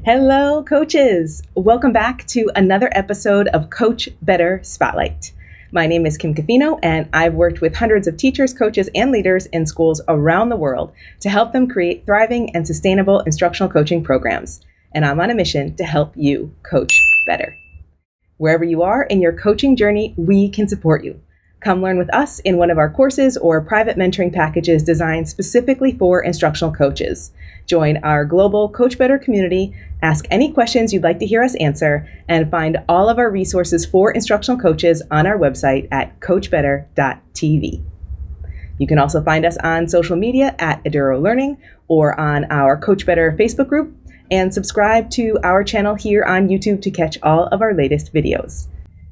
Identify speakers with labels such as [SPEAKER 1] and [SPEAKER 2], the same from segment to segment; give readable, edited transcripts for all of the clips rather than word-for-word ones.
[SPEAKER 1] Hello, coaches. Welcome back to another episode of Coach Better Spotlight. My name is Kim Cafino, and I've worked with hundreds of teachers, coaches, and leaders in schools around the world to help them create thriving and sustainable instructional coaching programs. And I'm on a mission to help you coach better. Wherever you are in your coaching journey, we can support you. Come learn with us in one of our courses or private mentoring packages designed specifically for instructional coaches. Join our global Coach Better community, ask any questions you'd like to hear us answer, and find all of our resources for instructional coaches on our website at coachbetter.tv. You can also find us on social media at Eduro Learning or on our Coach Better Facebook group, and subscribe to our channel here on YouTube to catch all of our latest videos.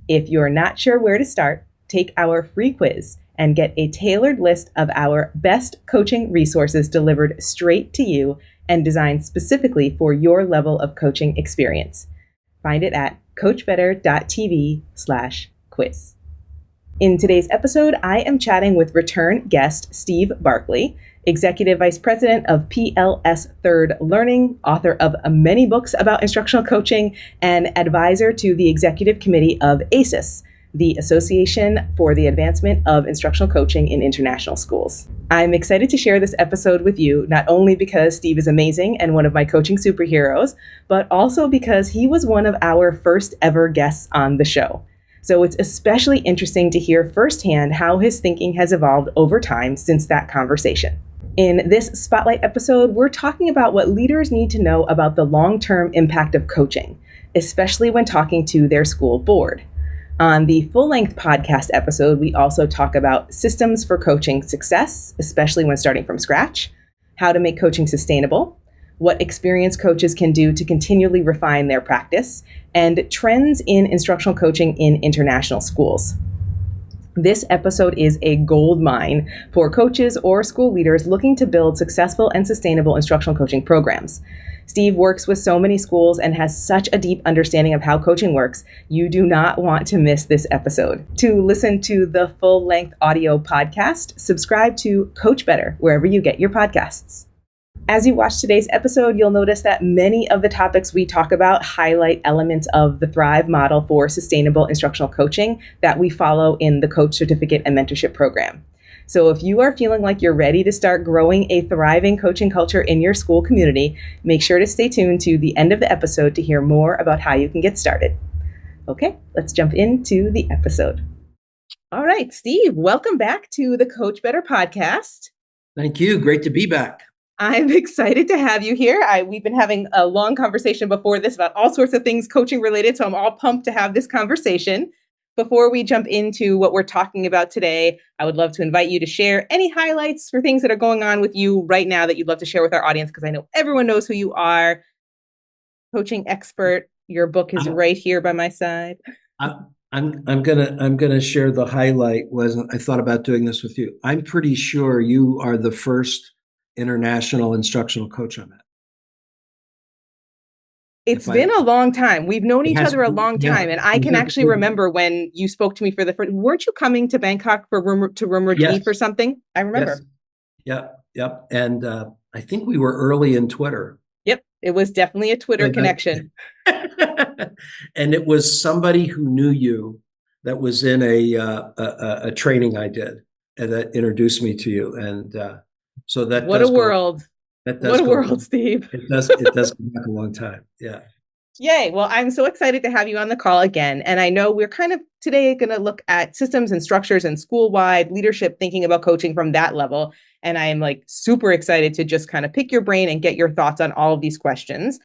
[SPEAKER 1] If you're not sure where to start, take our free quiz and get a tailored list of our best coaching resources delivered straight to you and designed specifically for your level of coaching experience. Find it at coachbetter.tv/quiz. In today's episode, I am chatting with return guest Steve Barkley, Executive Vice President of PLS Third Learning, author of many books about instructional coaching, and advisor to the Executive Committee of ACES, the Association for the Advancement of Instructional Coaching in International Schools. I'm excited to share this episode with you, not only because Steve is amazing and one of my coaching superheroes, but also because he was one of our first ever guests on the show. So it's especially interesting to hear firsthand how his thinking has evolved over time since that conversation. In this Spotlight episode, we're talking about what leaders need to know about the long-term impact of coaching, especially when talking to their school board. On the full-length podcast episode, we also talk about systems for coaching success, especially when starting from scratch, how to make coaching sustainable, what experienced coaches can do to continually refine their practice, and trends in instructional coaching in international schools. This episode is a gold mine for coaches or school leaders looking to build successful and sustainable instructional coaching programs. Steve works with so many schools and has such a deep understanding of how coaching works. You do not want to miss this episode. To listen to the full-length audio podcast, subscribe to Coach Better wherever you get your podcasts. As you watch today's episode, you'll notice that many of the topics we talk about highlight elements of the Thrive model for sustainable instructional coaching that we follow in the Coach Certificate and Mentorship Program. So if you are feeling like you're ready to start growing a thriving coaching culture in your school community, make sure to stay tuned to the end of the episode to hear more about how you can get started. Okay, let's jump into the episode. All right, Steve, welcome back to the Coach Better podcast.
[SPEAKER 2] Thank you. Great to be back.
[SPEAKER 1] I'm excited to have you here. We've been having a long conversation before this about all sorts of things coaching related, so I'm all pumped to have this conversation. Before we jump into what we're talking about today, I would love to invite you to share any highlights for things that are going on with you right now that you'd love to share with our audience, because I know everyone knows who you are. Coaching expert. Your book is right here by my side.
[SPEAKER 2] I'm gonna share the highlight. I thought about doing this with you. I'm pretty sure you are the first international instructional coach on that.
[SPEAKER 1] It's been a long time. We've known each other a long time. And I can actually remember when you spoke to me for the first, weren't you coming to Bangkok for Room G for something? I remember.
[SPEAKER 2] Yes. Yep. And I think we were early in Twitter.
[SPEAKER 1] Yep. It was definitely a Twitter connection.
[SPEAKER 2] And it was somebody who knew you that was in a training I did and that introduced me to you. And so that
[SPEAKER 1] what a world. What a world, Steve.
[SPEAKER 2] It does go back a long time. Yeah.
[SPEAKER 1] Yay. Well, I'm so excited to have you on the call again. And I know we're kind of today going to look at systems and structures and school-wide leadership, thinking about coaching from that level. And I'm like super excited to just kind of pick your brain and get your thoughts on all of these questions.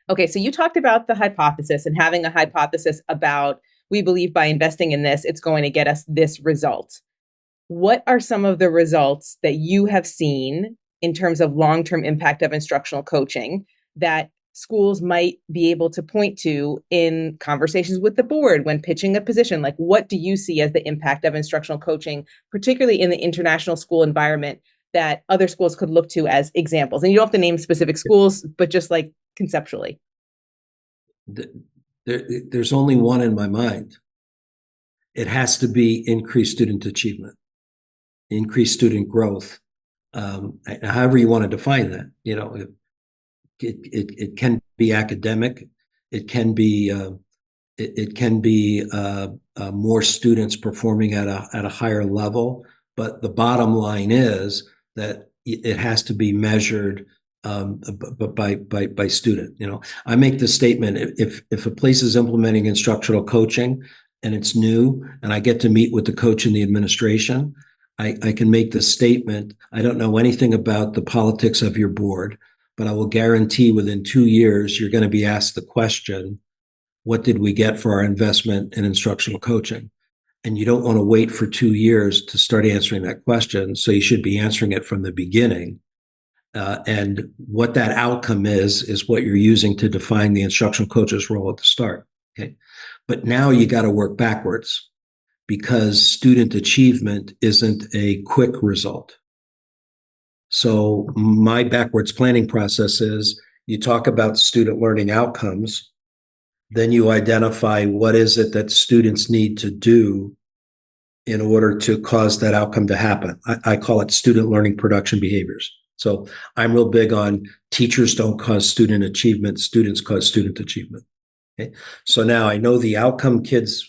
[SPEAKER 1] Okay, so you talked about the hypothesis and having a hypothesis about, we believe by investing in this, it's going to get us this result. What are some of the results that you have seen in terms of long-term impact of instructional coaching that schools might be able to point to in conversations with the board when pitching a position? Like, what do you see as the impact of instructional coaching, particularly in the international school environment, that other schools could look to as examples? And you don't have to name specific schools, but just like conceptually.
[SPEAKER 2] There's only one in my mind. It has to be increased student achievement, increased student growth. However you want to define that, it can be academic. It can be more students performing at a higher level. But the bottom line is that it has to be measured by student. I make the statement: if a place is implementing instructional coaching and it's new, and I get to meet with the coach and the administration, I can make the statement: I don't know anything about the politics of your board, but I will guarantee within 2 years you're going to be asked the question, what did we get for our investment in instructional coaching? And you don't want to wait for 2 years to start answering that question. So you should be answering it from the beginning. And what that outcome is what you're using to define the instructional coach's role at the start. Okay. But now you got to work backwards, because student achievement isn't a quick result. So my backwards planning process is, you talk about student learning outcomes, then you identify what is it that students need to do in order to cause that outcome to happen. I call it student learning production behaviors. So I'm real big on teachers don't cause student achievement, students cause student achievement. Okay? So now I know the outcome kids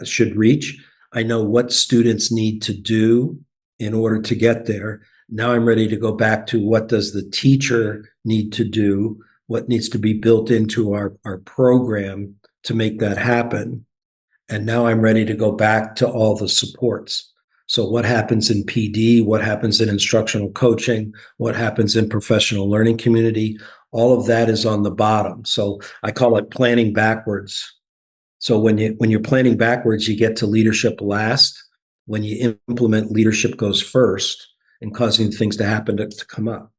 [SPEAKER 2] should reach. I know what students need to do in order to get there. Now I'm ready to go back to, what does the teacher need to do? What needs to be built into our program to make that happen? And now I'm ready to go back to all the supports. So what happens in PD? What happens in instructional coaching? What happens in professional learning community? All of that is on the bottom. So I call it planning backwards. So when you're planning backwards, you get to leadership last. When you implement, leadership goes first, and causing things to happen to come up.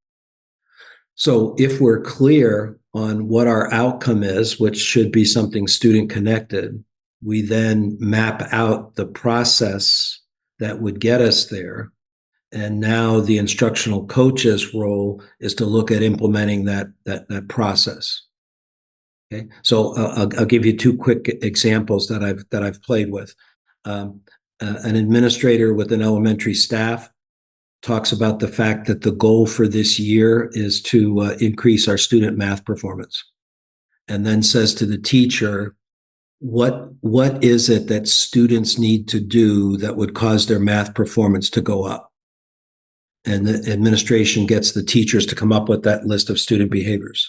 [SPEAKER 2] So if we're clear on what our outcome is, which should be something student connected, we then map out the process that would get us there. And now the instructional coach's role is to look at implementing that process. Okay, so I'll give you 2 quick examples that I've played with. An administrator with an elementary staff talks about the fact that the goal for this year is to increase our student math performance, and then says to the teacher, what is it that students need to do that would cause their math performance to go up? And the administration gets the teachers to come up with that list of student behaviors.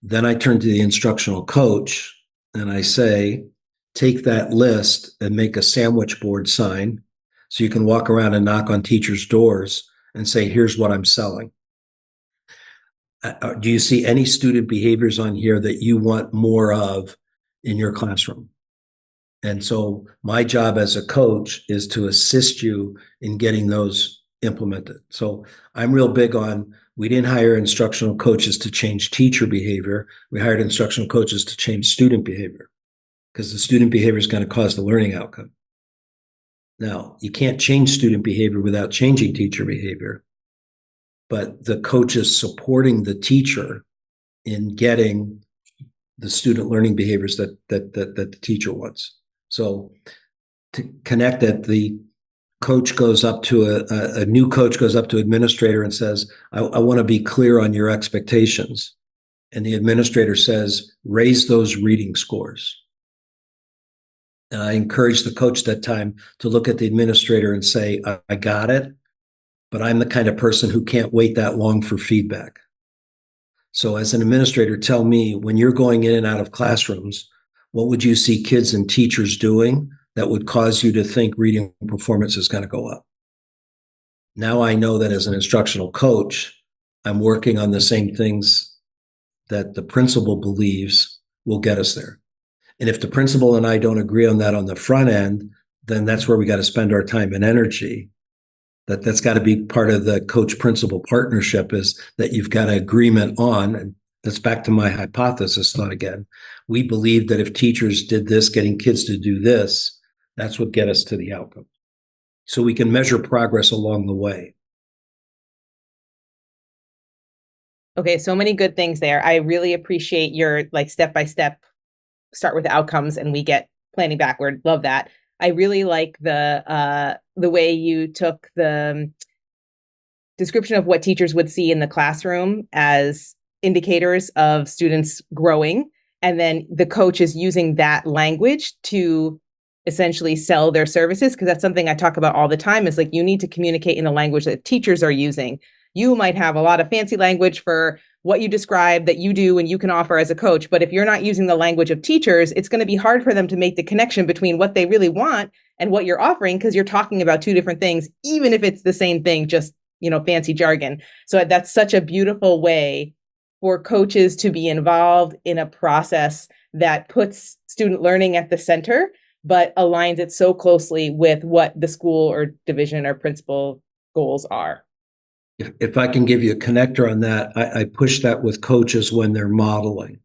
[SPEAKER 2] Then I turn to the instructional coach and I say, take that list and make a sandwich board sign, so you can walk around and knock on teachers' doors and say, here's what I'm selling. Do you see any student behaviors on here that you want more of in your classroom? And so my job as a coach is to assist you in getting those implemented. So I'm real big on, we didn't hire instructional coaches to change teacher behavior. We hired instructional coaches to change student behavior, because the student behavior is going to cause the learning outcome. Now, you can't change student behavior without changing teacher behavior, but the coach is supporting the teacher in getting the student learning behaviors that the teacher wants. So to connect that, the coach goes up to a new coach goes up to administrator and says, I want to be clear on your expectations. And the administrator says, raise those reading scores. And I encourage the coach that time to look at the administrator and say, I got it, but I'm the kind of person who can't wait that long for feedback. So as an administrator, tell me, when you're going in and out of classrooms, what would you see kids and teachers doing that would cause you to think reading performance is going to go up? Now I know that as an instructional coach, I'm working on the same things that the principal believes will get us there. And if the principal and I don't agree on that on the front end, then that's where we got to spend our time and energy. That's got to be part of the coach-principal partnership, is that you've got an agreement on, and that's back to my hypothesis thought again. We believe that if teachers did this, getting kids to do this, that's what get us to the outcome. So we can measure progress along the way.
[SPEAKER 1] Okay, so many good things there. I really appreciate your step-by-step, start with outcomes and we get planning backward. Love that. I really like the way you took the description of what teachers would see in the classroom as indicators of students growing. And then the coach is using that language to essentially sell their services. Because that's something I talk about all the time is like, you need to communicate in the language that teachers are using. You might have a lot of fancy language for what you describe that you do and you can offer as a coach. But if you're not using the language of teachers, it's going to be hard for them to make the connection between what they really want and what you're offering, because you're talking about two different things, even if it's the same thing, just, fancy jargon. So that's such a beautiful way for coaches to be involved in a process that puts student learning at the center, but aligns it so closely with what the school or division or principal goals are.
[SPEAKER 2] If I can give you a connector on that, I push that with coaches when they're modeling.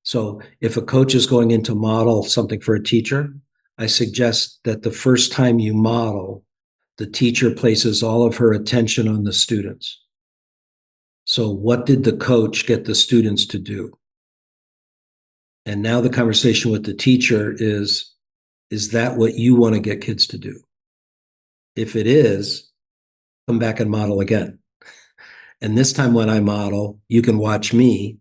[SPEAKER 2] So if a coach is going in to model something for a teacher, I suggest that the first time you model, the teacher places all of her attention on the students. So what did the coach get the students to do? And now the conversation with the teacher is that what you want to get kids to do? If it is, come back and model again. And this time when I model, you can watch me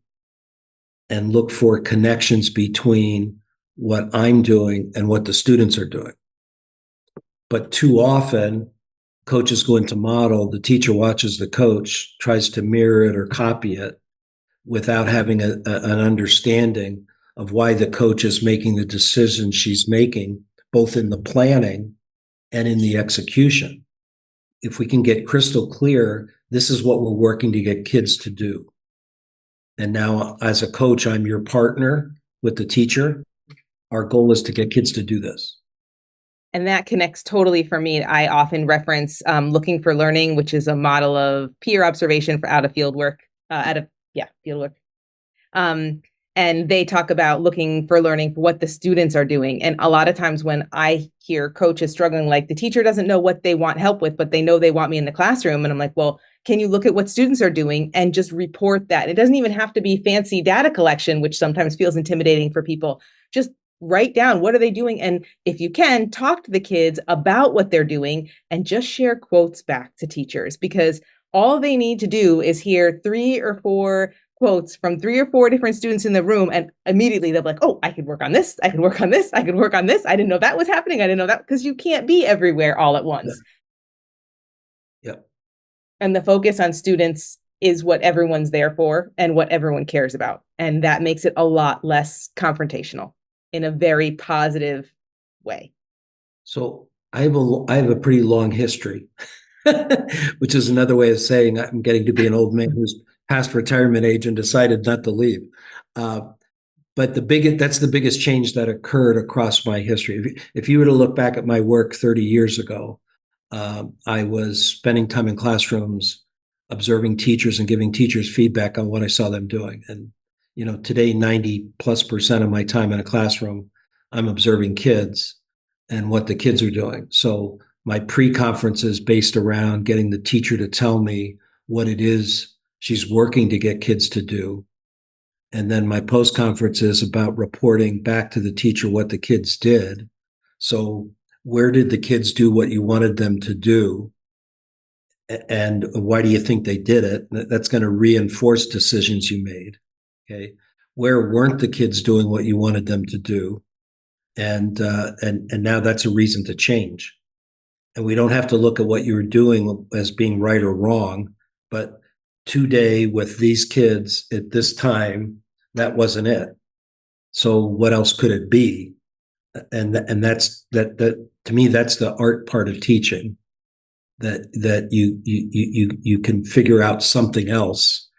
[SPEAKER 2] and look for connections between what I'm doing and what the students are doing. But too often, coaches go into model, the teacher watches the coach, tries to mirror it or copy it without having an understanding of why the coach is making the decisions she's making, both in the planning and in the execution. If we can get crystal clear, this is what we're working to get kids to do. And now, as a coach, I'm your partner with the teacher. Our goal is to get kids to do this.
[SPEAKER 1] And that connects totally for me. I often reference Looking for Learning, which is a model of peer observation for out of field work, field work. And they talk about looking for learning for what the students are doing. And a lot of times when I hear coaches struggling, like the teacher doesn't know what they want help with, but they know they want me in the classroom. And I'm like, well, can you look at what students are doing and just report that? It doesn't even have to be fancy data collection, which sometimes feels intimidating for people. Just write down, what are they doing? And if you can, talk to the kids about what they're doing and just share quotes back to teachers, because all they need to do is hear 3 or 4 quotes from 3 or 4 different students in the room, and immediately they'll be like, oh, I could work on this. I could work on this. I could work on this. I didn't know that was happening. I didn't know that, because you can't be everywhere all at once.
[SPEAKER 2] Yep.
[SPEAKER 1] And the focus on students is what everyone's there for and what everyone cares about. And that makes it a lot less confrontational in a very positive way.
[SPEAKER 2] So I have a pretty long history, which is another way of saying I'm getting to be an old man who's past retirement age and decided not to leave. But that's the biggest change that occurred across my history. If you were to look back at my work 30 years ago, I was spending time in classrooms, observing teachers and giving teachers feedback on what I saw them doing. And, today, 90+% of my time in a classroom, I'm observing kids and what the kids are doing. So my pre-conference is based around getting the teacher to tell me what it is she's working to get kids to do. And then my post-conference is about reporting back to the teacher what the kids did. So where did the kids do what you wanted them to do? And why do you think they did it? That's going to reinforce decisions you made. Okay. Where weren't the kids doing what you wanted them to do? And now that's a reason to change. And we don't have to look at what you were doing as being right or wrong, but today with these kids at this time, that wasn't it. So what else could it be? And that's that to me, that's the art part of teaching, that you can figure out something else,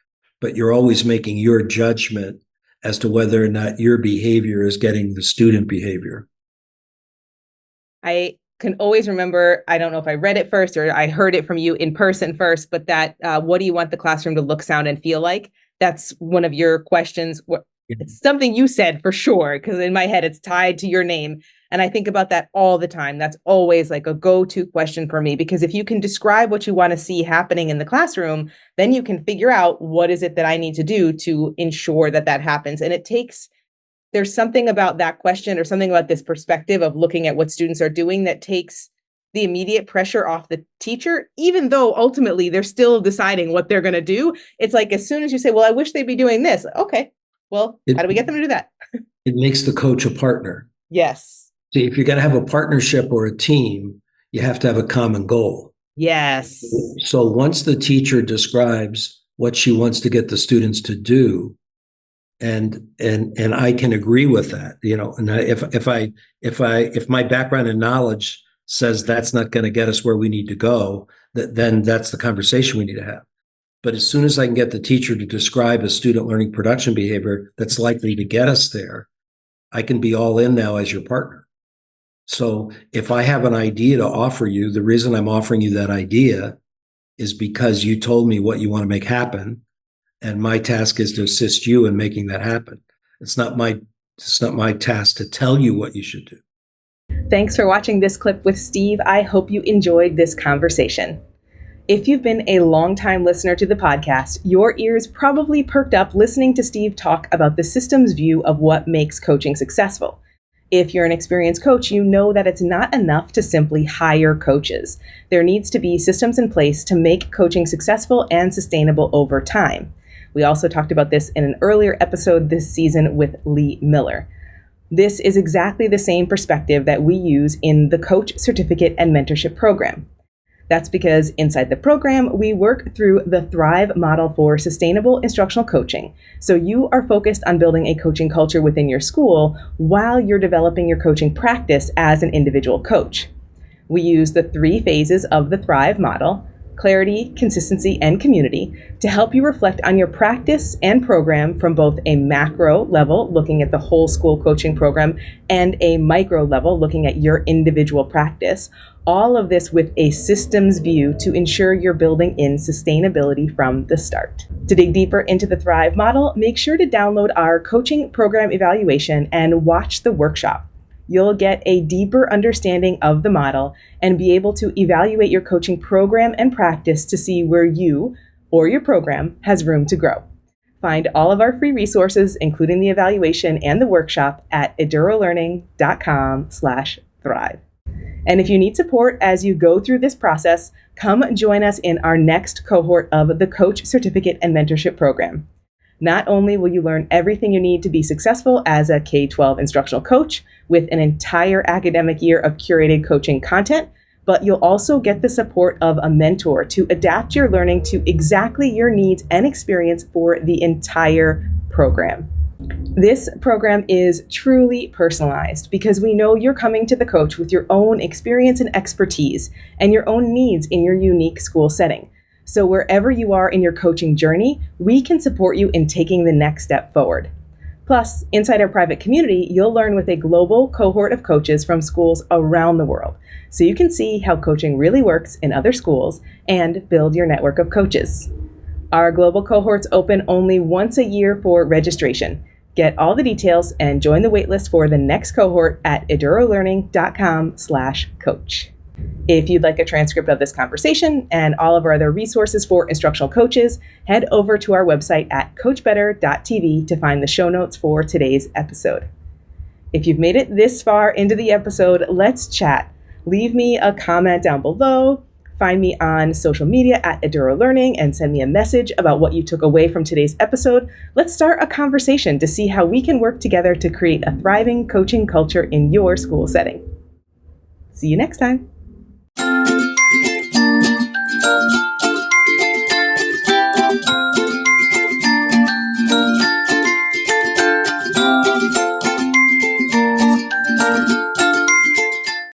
[SPEAKER 2] but you're always making your judgment as to whether or not your behavior is getting the student behavior.
[SPEAKER 1] I can always remember, I don't know if I read it first or I heard it from you in person first, but that what do you want the classroom to look, sound, and feel like? That's one of your questions. It's something you said for sure, because in my head, it's tied to your name. And I think about that all the time. That's always like a go-to question for me, because if you can describe what you want to see happening in the classroom, then you can figure out what is it that I need to do to ensure that that happens. And there's something about that question or something about this perspective of looking at what students are doing that takes the immediate pressure off the teacher, even though ultimately they're still deciding what they're going to do. It's like as soon as you say, well, I wish they'd be doing this. Okay, well, how do we get them to do that?
[SPEAKER 2] It makes the coach a partner.
[SPEAKER 1] Yes.
[SPEAKER 2] See, if you're going to have a partnership or a team, you have to have a common goal.
[SPEAKER 1] Yes.
[SPEAKER 2] So once the teacher describes what she wants to get the students to do, and I can agree with that, and if my background and knowledge says that's not going to get us where we need to go, then that's the conversation we need to have. But as soon as I can get the teacher to describe a student learning production behavior that's likely to get us there, I can be all in now as your partner. So if I have an idea to offer you, the reason I'm offering you that idea is because you told me what you want to make happen. And my task is to assist you in making that happen. It's not my task to tell you what you should do.
[SPEAKER 1] Thanks for watching this clip with Steve. I hope you enjoyed this conversation. If you've been a longtime listener to the podcast, your ears probably perked up listening to Steve talk about the systems view of what makes coaching successful. If you're an experienced coach, you know that it's not enough to simply hire coaches. There needs to be systems in place to make coaching successful and sustainable over time. We also talked about this in an earlier episode this season with Lee Miller. This is exactly the same perspective that we use in the Coach Certificate and Mentorship Program. That's because inside the program, we work through the Thrive model for sustainable instructional coaching. So you are focused on building a coaching culture within your school while you're developing your coaching practice as an individual coach. We use the 3 phases of the Thrive model: clarity, consistency, and community, to help you reflect on your practice and program from both a macro level, looking at the whole school coaching program, and a micro level, looking at your individual practice. All of this with a systems view to ensure you're building in sustainability from the start. To dig deeper into the Thrive model, make sure to download our coaching program evaluation and watch the workshop. You'll get a deeper understanding of the model and be able to evaluate your coaching program and practice to see where you or your program has room to grow. Find all of our free resources, including the evaluation and the workshop, at edurolearning.com/thrive. And if you need support as you go through this process, come join us in our next cohort of the Coach Certificate and Mentorship Program. Not only will you learn everything you need to be successful as a K-12 instructional coach with an entire academic year of curated coaching content, but you'll also get the support of a mentor to adapt your learning to exactly your needs and experience for the entire program. This program is truly personalized because we know you're coming to the coach with your own experience and expertise and your own needs in your unique school setting. So wherever you are in your coaching journey, we can support you in taking the next step forward. Plus, inside our private community, you'll learn with a global cohort of coaches from schools around the world, so you can see how coaching really works in other schools and build your network of coaches. Our global cohorts open only once a year for registration. Get all the details and join the waitlist for the next cohort at edurolearning.com/coach. If you'd like a transcript of this conversation and all of our other resources for instructional coaches, head over to our website at coachbetter.tv to find the show notes for today's episode. If you've made it this far into the episode, let's chat. Leave me a comment down below. Find me on social media at Eduro Learning and send me a message about what you took away from today's episode. Let's start a conversation to see how we can work together to create a thriving coaching culture in your school setting. See you next time.